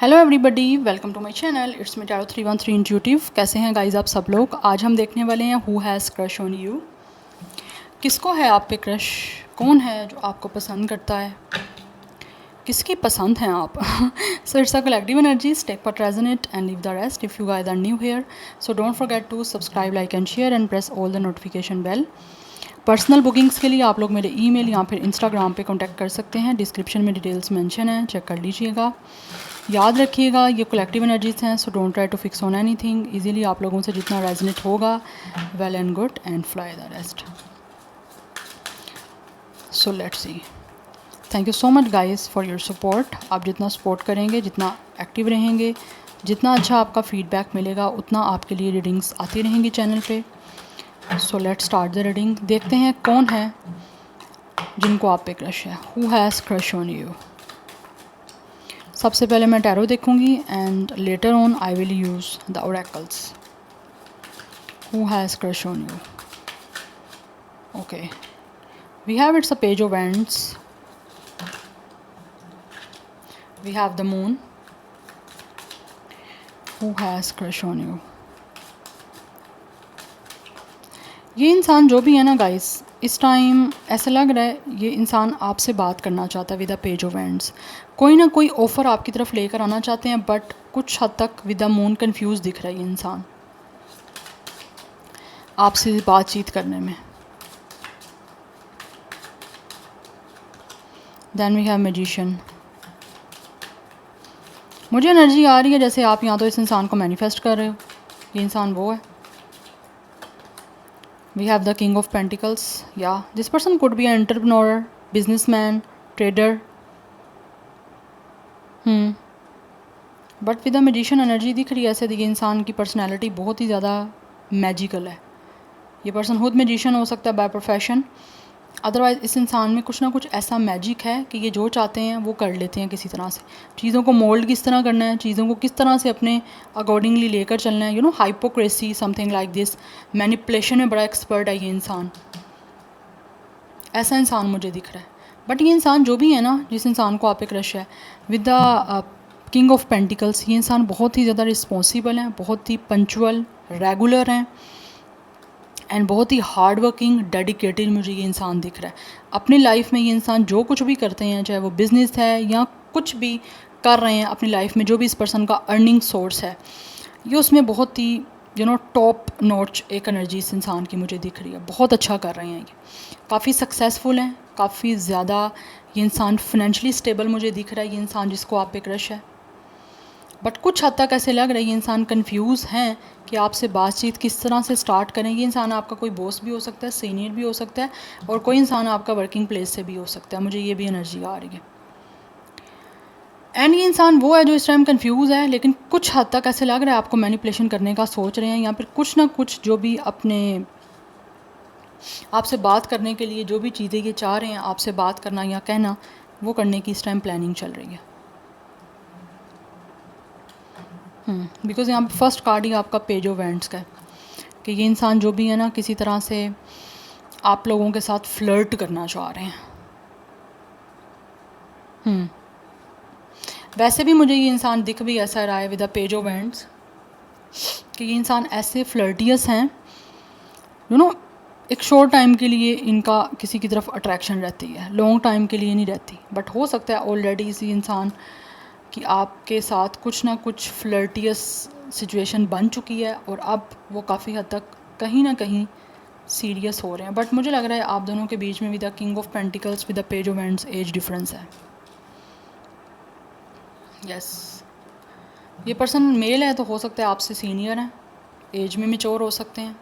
Hello everybody, welcome to my channel. It's me tarot 313 intuitive. कैसे हैं guys आप सब लोग। आज हम देखने वाले हैं who has crush on you. किसको है आप पे क्रश, कौन है जो आपको पसंद करता है, किसकी पसंद हैं आप। So it's a collective energies, take what resonate and leave the rest. If you guys are new here so don't forget to subscribe, like and share and press all the notification bell. Personal bookings के लिए आप लोग मेरे email या फिर Instagram पे contact कर सकते हैं। डिस्क्रिप्शन में डिटेल्स मेंशन है, चेक कर लीजिएगा। याद रखिएगा ये कलेक्टिव एनर्जीज हैं, so don't try to fix on anything. Easily आप लोगों से जितना रेजोनेट होगा, well and good, and fly the rest. So let's see. Thank you so much guys for your support. आप जितना सपोर्ट करेंगे, जितना एक्टिव रहेंगे, जितना अच्छा आपका फीडबैक मिलेगा, उतना आपके लिए रीडिंग्स आती रहेंगी चैनल पे। So let's start the reading. देखते हैं कौन है जिनको आप पे क्रश है। Who has crush on you. सबसे पहले मैं टैरो देखूंगी and later on I will use the oracles. Who has crush on you. Okay, we have it's a page of ends, we have the moon. Who has crush on you. ये इंसान जो भी है ना guys, इस time ऐसा लग रहा है ये इंसान आपसे बात करना चाहता है with the page of ends. कोई ना कोई ऑफ़र आपकी तरफ लेकर आना चाहते हैं, बट कुछ हद तक विद द मून कंफ्यूज दिख रहा है ये इंसान आपसे बातचीत करने में। Then we have magician. मुझे एनर्जी आ रही है जैसे आप यहाँ तो इस इंसान को मैनिफेस्ट कर रहे हो। ये इंसान वो है। We have the King of Pentacles. Yeah, this person could be an entrepreneur, businessman, trader. But with the magician energy दिख रही है ऐसे। ये इंसान की पर्सनैलिटी बहुत ही ज़्यादा मैजिकल है। ये पर्सन खुद मैजिशियन हो सकता है बाय प्रोफेशन, अदरवाइज़ इस इंसान में कुछ ना कुछ ऐसा मैजिक है कि ये जो चाहते हैं वो कर लेते हैं किसी तरह से। चीज़ों को मोल्ड किस तरह करना है, चीज़ों को किस तरह से अपने अकॉर्डिंगली लेकर चलना है, hypocrisy, something like this. Manipulation में बड़ा एक्सपर्ट है ये इंसान। ऐसा इंसान मुझे दिख रहा है। बट ये इंसान जो भी है ना, जिस इंसान को आप पे क्रश है, with the king of pentacles, ये इंसान बहुत ही ज़्यादा रिस्पॉन्सिबल हैं, बहुत ही पंचुअल, रेगुलर हैं एंड बहुत ही हार्ड वर्किंग, डेडिकेटेड मुझे ये इंसान दिख रहा है। अपनी लाइफ में ये इंसान जो कुछ भी करते हैं, चाहे वो बिज़नेस है या कुछ भी कर रहे हैं अपनी लाइफ में, जो भी इस पर्सन का अर्निंग सोर्स है, ये उसमें बहुत ही टॉप नॉच एक एनर्जी इस इंसान की मुझे दिख रही है। बहुत अच्छा कर रहे हैं ये, काफ़ी सक्सेसफुल हैं, काफ़ी ज़्यादा। ये इंसान फाइनेंशियली स्टेबल मुझे दिख रहा है, ये इंसान जिसको आप पे क्रश है। बट कुछ हद तक ऐसे लग रहा है ये इंसान कंफ्यूज हैं कि आपसे बातचीत किस तरह से स्टार्ट करें। ये इंसान आपका कोई बॉस भी हो सकता है, सीनियर भी हो सकता है, और कोई इंसान आपका वर्किंग प्लेस से भी हो सकता है। मुझे ये भी एनर्जी आ रही है। एंड ये इंसान वो है जो इस टाइम कंफ्यूज है, लेकिन कुछ हद तक ऐसे लग रहा है आपको मैनिपुलेशन करने का सोच रहे हैं, या फिर कुछ ना कुछ जो भी अपने आपसे बात करने के लिए जो भी चीज़ें ये चाह रहे हैं आपसे बात करना या कहना, वो करने की इस टाइम प्लानिंग चल रही है। बिकॉज़ यहाँ पे फर्स्ट कार्ड ही आपका पेज ऑफ एंड्स का है कि ये इंसान जो भी है ना, किसी तरह से आप लोगों के साथ फ्लर्ट करना चाह रहे हैं। वैसे भी मुझे ये इंसान दिख भी ऐसा रहा है with the page of ends कि ये इंसान ऐसे फ्लर्टियस हैं, एक शॉर्ट टाइम के लिए इनका किसी की तरफ अट्रैक्शन रहती है, लॉन्ग टाइम के लिए नहीं रहती। बट हो सकता है ऑलरेडी इसी इंसान कि आपके साथ कुछ ना कुछ फ्लर्टियस सिचुएशन बन चुकी है और अब वो काफ़ी हद तक कहीं ना कहीं सीरियस हो रहे हैं। बट मुझे लग रहा है आप दोनों के बीच में with the king of pentacles, with the page of ends, age difference है। यस, ये पर्सन मेल है तो हो सकता है आपसे सीनियर है, एज में मेच्योर हो सकते हैं।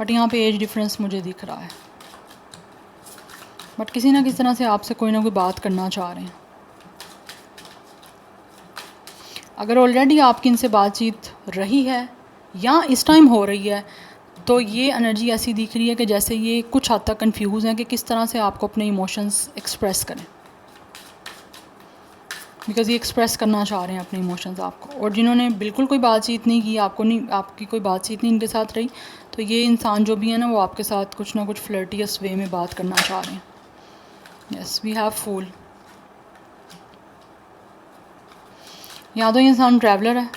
बट यहाँ पे एज डिफरेंस मुझे दिख रहा है। बट किसी ना किसी तरह से आपसे कोई ना कोई बात करना चाह रहे हैं। अगर ऑलरेडी आपकी इनसे बातचीत रही है या इस टाइम हो रही है, तो ये एनर्जी ऐसी दिख रही है कि जैसे ये कुछ हद तक कंफ्यूज हैं कि किस तरह से आपको अपने इमोशंस एक्सप्रेस करें। बिकॉज़ ये एक्सप्रेस करना चाह रहे हैं अपने इमोशंस आपको। और जिन्होंने बिल्कुल कोई बातचीत नहीं की, आपकी कोई बातचीत नहीं इनके साथ रही, तो ये इंसान जो भी है ना, वो आपके साथ कुछ ना कुछ फ्लर्टियस वे में बात करना चाह रहे हैं। यस, वी हैव फूल। या तो ये इंसान ट्रैवलर है,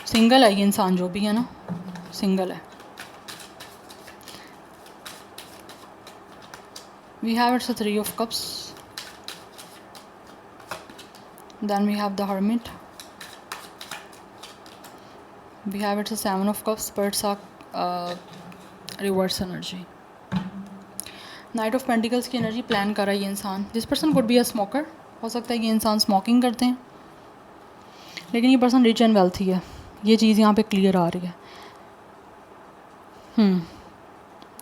सिंगल है, ये इंसान जो भी है ना सिंगल है। We have it's 3 of cups, then we have the hermit, we have it's a 7 of cups, but it's a reverse energy। Night of pentacles की एनर्जी प्लान कर रहा है ये इंसान। This person could be a smoker, हो सकता है ये इंसान स्मोकिंग करते हैं, लेकिन ये पर्सन रिच एंड वेल्थी है, ये चीज़ यहाँ पे क्लियर आ रही है।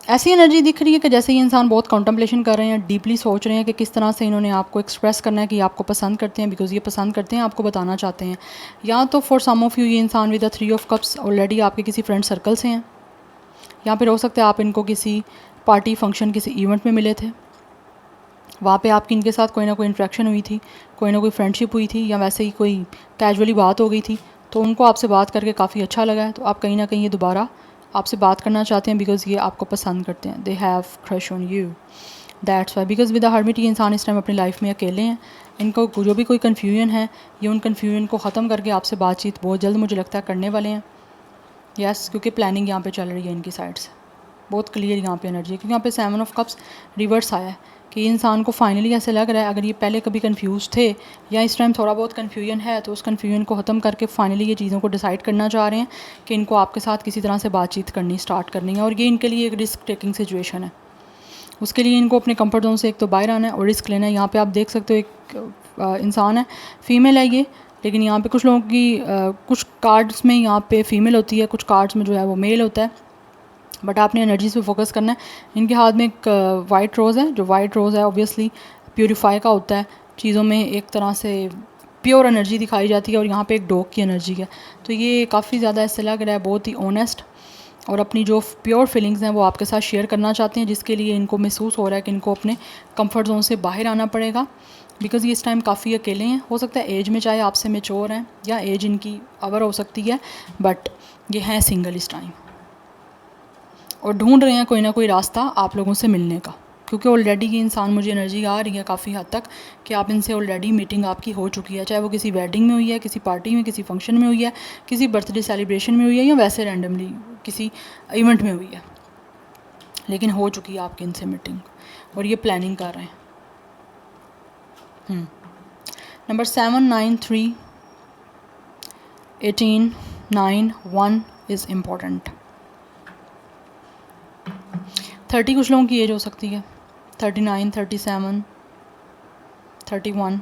ऐसी एनर्जी दिख रही है कि जैसे ये इंसान बहुत कॉन्टम्पलेशन कर रहे हैं, डीपली सोच रहे हैं कि किस तरह से इन्होंने आपको एक्सप्रेस करना है कि आपको पसंद करते हैं, बिकॉज ये पसंद करते हैं, आपको बताना चाहते हैं। या तो फॉर सम ऑफ़ यू ये इंसान with the 3 of cups already आपके किसी फ्रेंड सर्कल से हैं, या फिर हो सकता है आप इनको किसी पार्टी फंक्शन किसी इवेंट में मिले थे, वहाँ पे आपकी इनके साथ कोई ना कोई इंट्रैक्शन हुई थी, कोई ना कोई फ्रेंडशिप हुई थी, या वैसे ही कोई कैजुअली बात हो गई थी, तो उनको आपसे बात करके काफ़ी अच्छा लगा है, तो आप कहीं ना कहीं ये दोबारा आपसे बात करना चाहते हैं, बिकॉज़ ये आपको पसंद करते हैं। They have crush on you, that's why. Because with the hermit ये इंसान इस टाइम अपनी लाइफ में अकेले हैं, इनको जो भी कोई कन्फ्यूजन है, ये उन कन्फ्यूजन को ख़त्म करके आपसे बातचीत बहुत जल्द मुझे लगता है करने वाले हैं। यस, क्योंकि प्लानिंग यहाँ पे चल रही है इनकी साइड से, बहुत क्लियर यहाँ पे एनर्जी है, क्योंकि यहाँ पे 7 of cups रिवर्स आया है कि इंसान को फाइनली ऐसे लग रहा है, अगर ये पहले कभी कंफ्यूज थे या इस टाइम थोड़ा बहुत कन्फ्यूजन है, तो उस कन्फ्यूजन को ख़त्म करके फाइनली ये चीज़ों को डिसाइड करना चाह रहे हैं कि इनको आपके साथ किसी तरह से बातचीत करनी स्टार्ट करनी है, और ये इनके लिए एक रिस्क टेकिंग सिचुएशन है। उसके लिए इनको अपने कंफर्ट जोन से एक तो बाहर आना है और रिस्क लेना है। यहाँ पे आप देख सकते हो एक इंसान है, फीमेल है ये, लेकिन यहाँ पे कुछ लोगों की कुछ कार्ड्स में यहाँ पे फीमेल होती है, कुछ कार्ड्स में जो है वो मेल होता है, बट आपने एनर्जीज पे फोकस करना है। इनके हाथ में एक वाइट रोज़ है, जो वाइट रोज़ है ऑब्वियसली प्योरीफाई का होता है, चीज़ों में एक तरह से प्योर एनर्जी दिखाई जाती है, और यहाँ पे एक डॉग की एनर्जी है, तो ये काफ़ी ज़्यादा ऐसे लग रहा है बहुत ही ऑनेस्ट, और अपनी जो प्योर फीलिंग्स हैं वो आपके साथ शेयर करना चाहते हैं, जिसके लिए इनको महसूस हो रहा है कि इनको अपने कंफर्ट जोन से बाहर आना पड़ेगा, बिकॉज़ ये इस टाइम काफ़ी अकेले हैं। हो सकता है एज में चाहे आपसे मेच्योर हैं, या एज इनकी अवर हो सकती है, बट ये हैं सिंगल इस टाइम, और ढूंढ रहे हैं कोई ना कोई रास्ता आप लोगों से मिलने का, क्योंकि ऑलरेडी ये इंसान, मुझे एनर्जी आ रही है काफ़ी हद तक कि आप इनसे ऑलरेडी मीटिंग आपकी हो चुकी है, चाहे वो किसी वेडिंग में हुई है, किसी पार्टी में, किसी फंक्शन में हुई है, किसी बर्थडे सेलिब्रेशन में हुई है, या वैसे रैंडमली किसी इवेंट में हुई है, लेकिन हो चुकी है आपकी इनसे मीटिंग, और ये प्लानिंग कर रहे हैं। Number 7, 9, 3, 18, 9, 1 is important. 30 कुछ लोगों की एज हो सकती है, 39, 37, 31,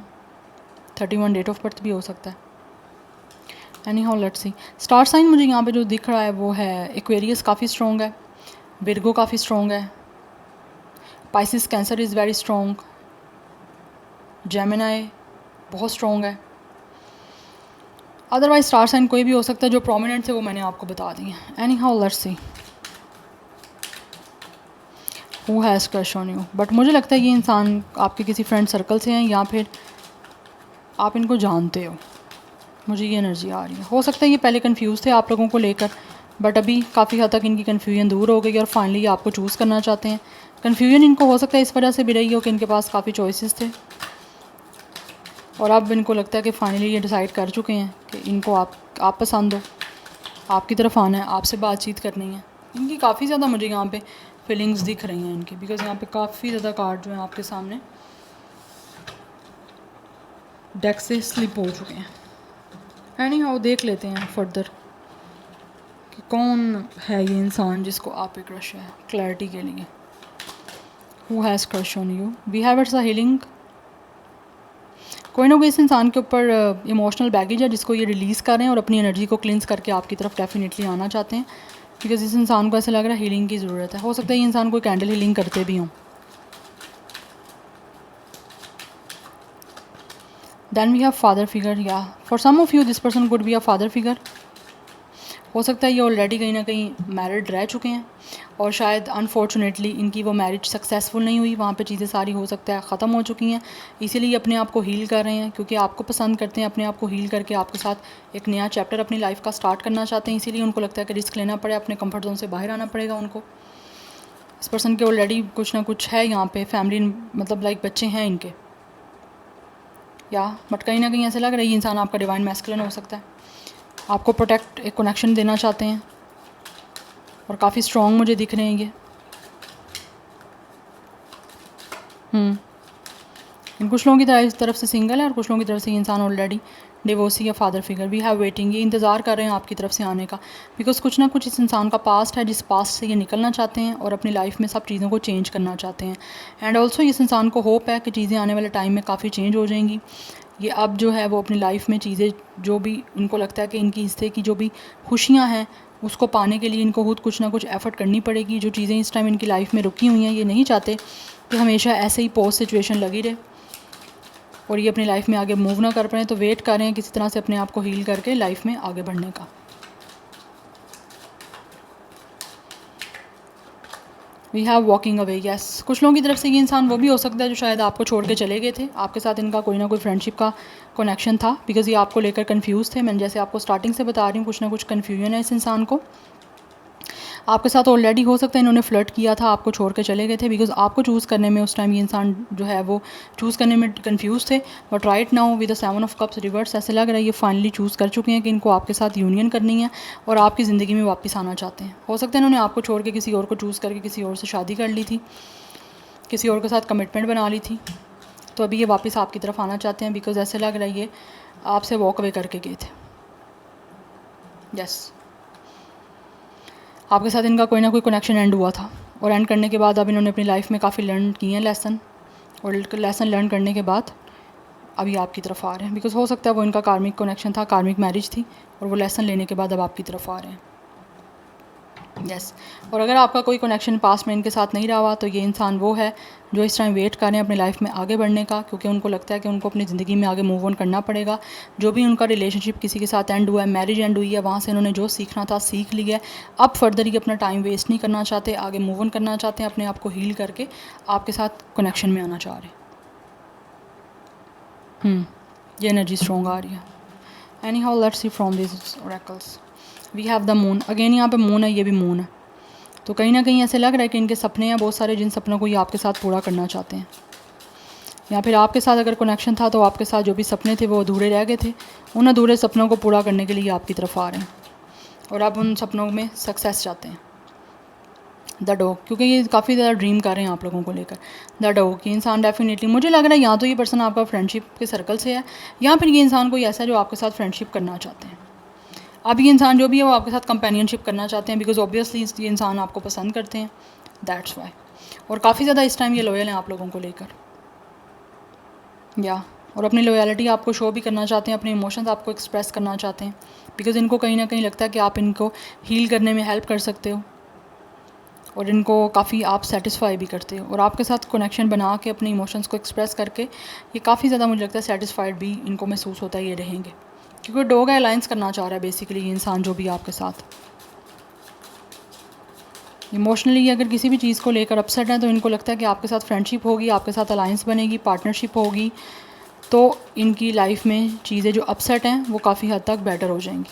31 डेट ऑफ बर्थ भी हो सकता है। Anyhow let's see. Star sign मुझे यहाँ पे जो दिख रहा है वो है एक्वेरियस, काफ़ी स्ट्रॉन्ग है, विर्गो काफ़ी स्ट्रॉन्ग है, Pisces cancer is very strong, Gemini बहुत स्ट्रॉन्ग है। अदरवाइज स्टार साइन कोई भी हो सकता है, जो प्रोमिनेंट थे वो मैंने आपको बता दी हैं। Any how let's see who has crush on you, but मुझे लगता है ये इंसान आपके किसी फ्रेंड सर्कल से हैं, या फिर आप इनको जानते हो, मुझे ये एनर्जी आ रही है। हो सकता है ये पहले कंफ्यूज थे आप लोगों को लेकर, बट अभी काफ़ी हद तक इनकी कन्फ्यूजन दूर हो गई, और फाइनली ये आपको चूज़ करना चाहते हैं। कन्फ्यूजन इनको हो सकता है इस वजह से भी रही हो कि इनके पास काफ़ी चॉइसेस थे, और अब इनको लगता है कि फाइनली ये डिसाइड कर चुके हैं कि इनको आप पसंद हो, आपकी तरफ आना है, आपसे बातचीत करनी है। इनकी काफ़ी ज़्यादा मुझे यहाँ पे फीलिंग्स दिख रही हैं इनकी, बिकॉज यहाँ पे काफ़ी ज़्यादा कार्ड जो हैं आपके सामने डेक से स्लिप हो चुके हैं। एनी हाउ देख लेते हैं फर्दर कि कौन है ये इंसान जिसको आप पे क्रश है, क्लैरिटी के लिए। Who has crush on you, we have it's a healing. कोई ना कोई इस इंसान के ऊपर इमोशनल बैगेज है जिसको ये रिलीज़ कर रहे हैं, और अपनी एनर्जी को क्लिनस करके आपकी तरफ डेफिनेटली आना चाहते हैं, बिकॉज इस इंसान को ऐसा लग रहा है हीलिंग की ज़रूरत है। हो सकता है ये इंसान कोई कैंडल हीलिंग करते भी हों। Then we have father figure, या for some of you this person could be a father figure. हो सकता है ये ऑलरेडी कहीं ना कहीं मैरिड रह चुके हैं, और शायद अनफॉर्चुनेटली इनकी वो मैरिज सक्सेसफुल नहीं हुई, वहाँ पे चीज़ें सारी हो सकता है ख़त्म हो चुकी हैं, इसीलिए अपने आप को हील कर रहे हैं, क्योंकि आपको पसंद करते हैं, अपने आप को हील करके आपके साथ एक नया चैप्टर अपनी लाइफ का स्टार्ट करना चाहते हैं, इसीलिए उनको लगता है कि रिस्क लेना पड़े, अपने कंफर्ट जोन से बाहर आना पड़ेगा उनको। इस पर्सन के ऑलरेडी कुछ ना कुछ है यहाँ पे, फैमिली मतलब लाइक बच्चे हैं इनके, या बट कहीं ना कहीं ऐसे लग रहा है ये इंसान आपका डिवाइन मैस्कुलिन हो सकता है, आपको प्रोटेक्ट एक कनेक्शन देना चाहते हैं और काफ़ी स्ट्रॉन्ग मुझे दिख रहे हैं ये। इन कुछ लोगों की तरफ से सिंगल है और कुछ लोगों की तरफ से ये इंसान ऑलरेडी डिवोर्सी या फादर फिगर भी है वेटिंग, ये इंतज़ार कर रहे हैं आपकी तरफ से आने का, बिकॉज कुछ ना कुछ इस इंसान का पास्ट है जिस पास्ट से ये निकलना चाहते हैं और अपनी लाइफ में सब चीज़ों को चेंज करना चाहते हैं। एंड ऑल्सो इस इंसान को होप है कि चीज़ें आने वाले टाइम में काफ़ी चेंज हो जाएंगी। ये अब जो है वो अपनी लाइफ में चीज़ें जो भी उनको लगता है कि इनकी हिस्से की जो भी खुशियाँ हैं उसको पाने के लिए इनको खुद कुछ ना कुछ एफर्ट करनी पड़ेगी। जो चीज़ें इस टाइम इनकी लाइफ में रुकी हुई हैं ये नहीं चाहते कि हमेशा ऐसे ही पोस्ट सिचुएशन लगी रहे और ये अपनी लाइफ में आगे मूव ना कर पाएँ, तो वेट कर रहे हैं किसी तरह से अपने आप को हील करके लाइफ में आगे बढ़ने का। We have walking away, yes कुछ लोगों की तरफ से ये इंसान वो भी हो सकता है जो शायद आपको छोड़ के चले गए थे, आपके साथ इनका कोई ना कोई फ्रेंडशिप का कनेक्शन था, बिकॉज ये आपको लेकर कन्फ्यूज़ थे। मैंने जैसे आपको स्टार्टिंग से बता रही हूँ कुछ ना कुछ कन्फ्यूजन है इस इंसान को आपके साथ ऑलरेडी। हो सकता है इन्होंने फ्लर्ट किया था, आपको छोड़ के चले गए थे, बिकॉज आपको चूज़ करने में उस टाइम ये इंसान जो है वो चूज़ करने में कंफ्यूज थे। But right now with the 7 of cups reverse ऐसे लग रहा है ये फाइनली चूज़ कर चुके हैं कि इनको आपके साथ यूनियन करनी है और आपकी ज़िंदगी में वापस आना चाहते हैं। हो सकता है इन्होंने आपको छोड़ के किसी और को चूज़ करके किसी और से शादी कर ली थी, किसी और के साथ कमिटमेंट बना ली थी, तो अभी ये वापस आपकी तरफ आना चाहते हैं, बिकॉज ऐसे लग रहा है ये आपसे वॉक अवे करके गए थे। यस आपके साथ इनका कोई ना कोई कनेक्शन एंड हुआ था और एंड करने के बाद अब इन्होंने अपनी लाइफ में काफ़ी लर्न किए हैं लेसन, और लेसन लर्न करने के बाद अभी आपकी तरफ आ रहे हैं, बिकॉज हो सकता है वो इनका कार्मिक कनेक्शन था, कार्मिक मैरिज थी और वो लेसन लेने के बाद अब आपकी तरफ आ रहे हैं। यस और अगर आपका कोई कनेक्शन पास में इनके साथ नहीं रहा हुआ तो ये इंसान वो है जो इस टाइम वेट कर रहे हैं अपनी लाइफ में आगे बढ़ने का, क्योंकि उनको लगता है कि उनको अपनी ज़िंदगी में आगे मूव ऑन करना पड़ेगा। जो भी उनका रिलेशनशिप किसी के साथ एंड हुआ है, मैरिज एंड हुई है, वहाँ से उन्होंने जो सीखना था सीख लिया है। अब फर्दर ही अपना टाइम वेस्ट नहीं करना चाहते, आगे मूव ऑन करना चाहते हैं, अपने आप को हील करके आपके साथ कनेक्शन में आना चाह रहे हैं। ये एनर्जी स्ट्रॉन्ग आ रही है। Anyhow let's see from this oracles. We have the moon, again यहाँ पे मून है, ये भी मून है, तो कहीं ना कहीं ऐसे लग रहा है कि इनके सपने हैं बहुत सारे, जिन सपनों को ये आपके साथ पूरा करना चाहते हैं, या फिर आपके साथ अगर कनेक्शन था तो आपके साथ जो भी सपने थे वो अधूरे रह गए थे, उन अधूरे सपनों को पूरा करने के लिए आपकी तरफ आ रहे हैं और आप उन सपनों में सक्सेस चाहते हैं। द डॉग, क्योंकि ये काफ़ी ज़्यादा ड्रीम कर रहे हैं आप लोगों को लेकर। द डॉग, ये इंसान डेफिनेटली मुझे लग रहा है या तो ये पर्सन आपका फ्रेंडशिप के सर्कल से है या फिर ये इंसान कोई ऐसा है जो आपके साथ फ्रेंडशिप करना चाहते हैं। अब ये इंसान जो भी है वो आपके साथ कंपेनियनशिप करना चाहते हैं, बिकॉज ऑब्वियसली ये इंसान आपको पसंद करते हैं, दैट्स वाई। और काफ़ी ज़्यादा इस टाइम ये लॉयल हैं आप लोगों को लेकर, या और अपनी लॉयलिटी आपको शो भी करना चाहते हैं, अपने इमोशंस आपको एक्सप्रेस करना चाहते हैं, बिकॉज इनको कहीं ना कहीं लगता है कि आप इनको हील करने में हेल्प कर सकते हो और इनको काफ़ी आप सेटिस्फाई भी करते हो, और आपके साथ कनेक्शन बना के अपने इमोशंस को एक्सप्रेस करके ये काफ़ी ज़्यादा मुझे लगता है सेटिस्फाइड भी इनको महसूस होता है ये रहेंगे, क्योंकि डॉग अलायंस करना चाह रहा है बेसिकली ये इंसान जो भी आपके साथ। इमोशनली अगर किसी भी चीज़ को लेकर अपसेट है तो इनको लगता है कि आपके साथ फ्रेंडशिप होगी, आपके साथ अलायंस बनेगी, पार्टनरशिप होगी, तो इनकी लाइफ में चीज़ें जो अपसेट हैं वो काफ़ी हद तक बेटर हो जाएंगी।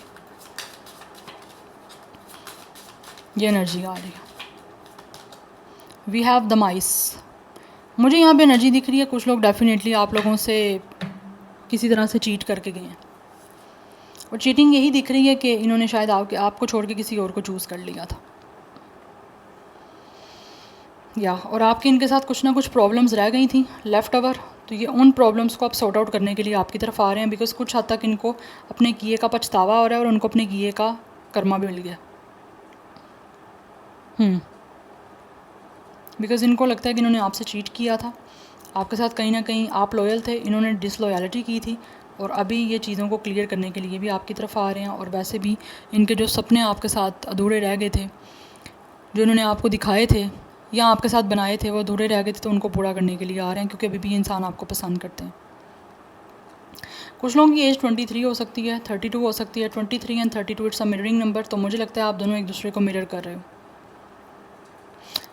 ये एनर्जी आ रही है। वी हैव द माइस, मुझे यहाँ पे एनर्जी दिख रही है कुछ लोग डेफिनेटली आप लोगों से किसी तरह से चीट करके गए हैं, और चीटिंग यही दिख रही है कि इन्होंने शायद आपको छोड़ के किसी और को चूज़ कर लिया था, या और आपके इनके साथ कुछ ना कुछ प्रॉब्लम्स रह गई थी लेफ़्ट ओवर, तो ये उन प्रॉब्लम्स को आप सॉर्ट आउट करने के लिए आपकी तरफ आ रहे हैं, बिकॉज कुछ हद तक इनको अपने किए का पछतावा हो रहा है और उनको अपने किए का कर्मा भी मिल गया। बिकॉज इनको लगता है कि इन्होंने आपसे चीट किया था, आपके साथ कहीं ना कहीं आप लॉयल थे, इन्होंने डिसलॉयलिटी की थी, और अभी ये चीज़ों को क्लियर करने के लिए भी आपकी तरफ आ रहे हैं। और वैसे भी इनके जो सपने आपके साथ अधूरे रह गए थे, जो इन्होंने आपको दिखाए थे या आपके साथ बनाए थे, वो अधूरे रह गए थे, तो उनको पूरा करने के लिए आ रहे हैं, क्योंकि अभी भी इंसान आपको पसंद करते हैं। कुछ लोगों की एज 23 हो सकती है, 32 हो सकती है, 23 and 32 it's a mirroring number, तो मुझे लगता है आप दोनों एक दूसरे को मिरर कर रहे हो।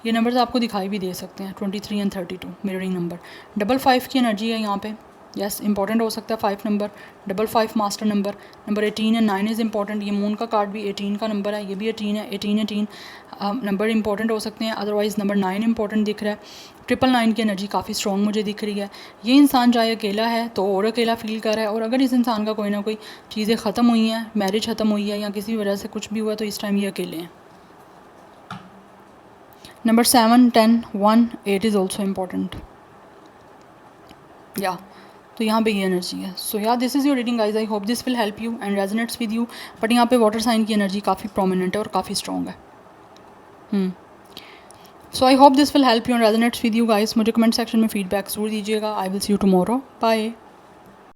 ये नंबर्स आपको दिखाई भी दे सकते हैं, 23 एंड 32 मिररिंग नंबर। 55 की एनर्जी है यहाँ पे, यस इंपॉर्टेंट हो सकता है 5 नंबर, 55 मास्टर नंबर, नंबर 18 है, 9 इज़ इंपॉर्टेंट, ये मून का कार्ड भी 18 का नंबर है, ये भी 18 है, 18 नंबर इंपॉर्टेंट हो सकते हैं। अदरवाइज़ नंबर 9 इंपॉर्टेंट दिख रहा है। 999 की एनर्जी काफ़ी स्ट्रॉन्ग मुझे दिख रही है। ये इंसान चाहे अकेला है तो और अकेला फील कर रहा है, और अगर इस इंसान का कोई ना कोई चीज़ें ख़त्म हुई हैं, मैरिज ख़त्म हुई है या किसी वजह से कुछ भी हुआ, तो इस टाइम ये अकेले हैं। नंबर 7, 10, 1, 8 इज़ ऑल्सो इम्पॉर्टेंट या तो यहाँ पे ये एनर्जी है। सो या this is your reading guys, I hope this will help you and resonates with you. But यहाँ पे वाटर साइन की एनर्जी काफ़ी प्रोमिनेंट है और काफ़ी स्ट्रॉन्ग है। So I hope this will help you and resonates with you guys. मुझे comment section में फीडबैक ज़रूर दीजिएगा। I will see you tomorrow, bye.